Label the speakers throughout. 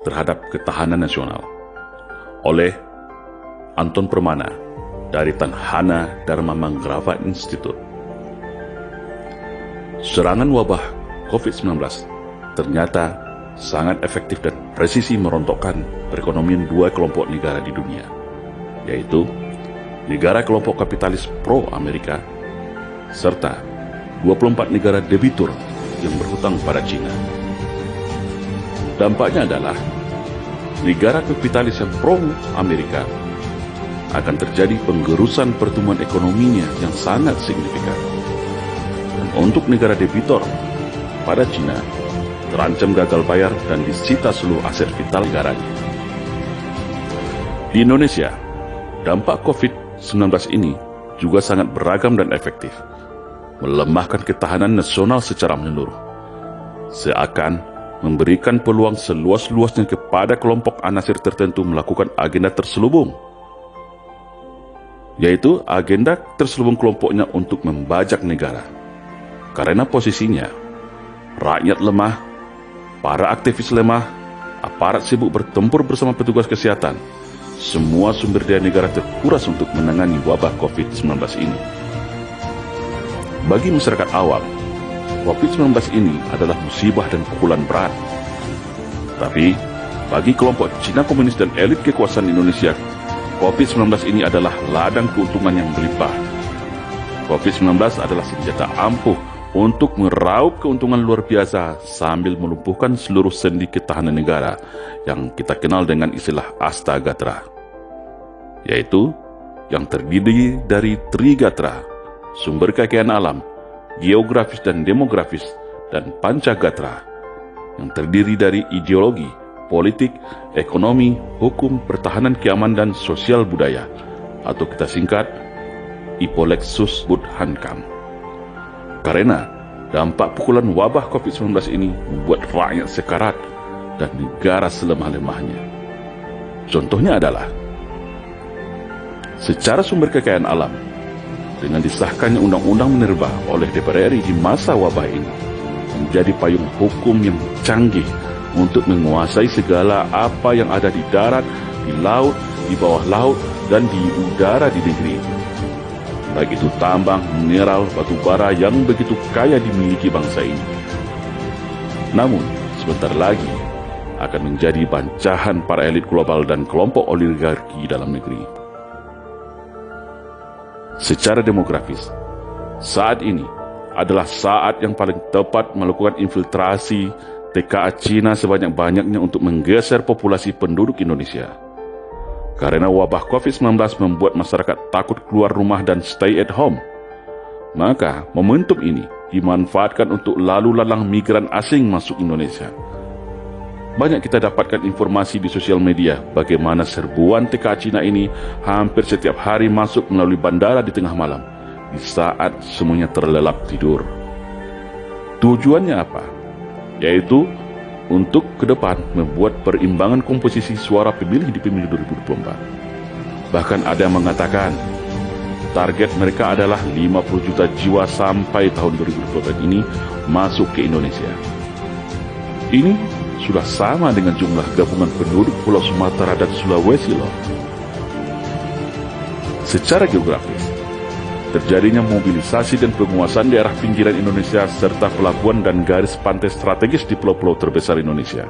Speaker 1: terhadap ketahanan nasional oleh Anton Permana dari Tanhana Dharma Mangrava Institute. Serangan wabah COVID-19 ternyata sangat efektif dan presisi merontokkan perekonomian dua kelompok negara di dunia, yaitu negara kelompok kapitalis pro-Amerika serta 24 negara debitur yang berhutang pada China. Dampaknya adalah negara kapitalis yang pro-Amerika akan terjadi penggerusan pertumbuhan ekonominya yang sangat signifikan. Dan untuk negara debitor pada China terancam gagal bayar dan disita seluruh aset vital negaranya. Di Indonesia, dampak COVID-19 ini juga sangat beragam dan efektif, melemahkan ketahanan nasional secara menyeluruh, seakan memberikan peluang seluas-luasnya kepada kelompok anasir tertentu melakukan agenda terselubung, yaitu agenda terselubung kelompoknya untuk membajak negara. Karena posisinya, rakyat lemah, para aktivis lemah, aparat sibuk bertempur bersama petugas kesehatan, semua sumber daya negara terkuras untuk menangani wabah COVID-19 ini. Bagi masyarakat awam, COVID-19 ini adalah musibah dan pukulan berat. Tapi, bagi kelompok Cina Komunis dan elit kekuasaan Indonesia, COVID-19 ini adalah ladang keuntungan yang berlimpah. COVID-19 adalah senjata ampuh untuk meraup keuntungan luar biasa sambil melumpuhkan seluruh sendi ketahanan negara yang kita kenal dengan istilah Astagatra, yaitu yang terdiri dari Trigatra, sumber kekayaan alam, geografis dan demografis, dan Pancagatra, yang terdiri dari ideologi, politik, ekonomi, hukum, pertahanan keamanan, dan sosial budaya, atau kita singkat Ipolexus Budhankam. Karena dampak pukulan wabah COVID-19 ini membuat rakyat sekarat dan negara selemah-lemahnya. Contohnya adalah secara sumber kekayaan alam, dengan disahkannya Undang-Undang Minerba oleh DPR RI di masa wabah ini, menjadi payung hukum yang canggih untuk menguasai segala apa yang ada di darat, di laut, di bawah laut, dan di udara di negeri itu. Baik itu tambang, mineral, batu bara yang begitu kaya dimiliki bangsa ini. Namun, sebentar lagi akan menjadi bancahan para elit global dan kelompok oligarki dalam negeri. Secara demografis, saat ini adalah saat yang paling tepat melakukan infiltrasi TKA Cina sebanyak-banyaknya untuk menggeser populasi penduduk Indonesia. Karena wabah COVID-19 membuat masyarakat takut keluar rumah dan stay at home, maka momentum ini dimanfaatkan untuk lalu lalang migran asing masuk Indonesia. Banyak kita dapatkan informasi di sosial media bagaimana serbuan TKA Cina ini hampir setiap hari masuk melalui bandara di tengah malam, di saat semuanya terlelap tidur. Tujuannya apa? Yaitu untuk ke depan membuat perimbangan komposisi suara pemilih di pemilu 2024. Bahkan ada yang mengatakan target mereka adalah 50 juta jiwa sampai tahun 2024 ini masuk ke Indonesia. Ini sudah sama dengan jumlah gabungan penduduk Pulau Sumatera dan Sulawesi loh. Secara geografis, terjadinya mobilisasi dan penguasaan daerah pinggiran Indonesia serta pelabuhan dan garis pantai strategis di pulau-pulau terbesar Indonesia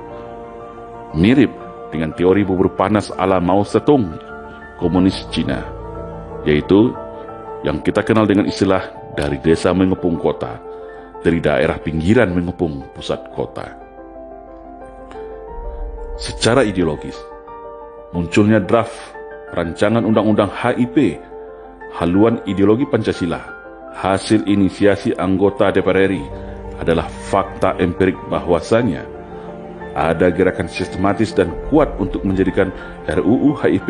Speaker 1: mirip dengan teori bubur panas ala Mao Zedong, komunis Cina, yaitu yang kita kenal dengan istilah dari desa mengepung kota, dari daerah pinggiran mengepung pusat kota. Secara ideologis, munculnya draft rancangan undang-undang HIP, haluan ideologi Pancasila, hasil inisiasi anggota DPR RI, adalah fakta empirik bahwasanya ada gerakan sistematis dan kuat untuk menjadikan RUU HIP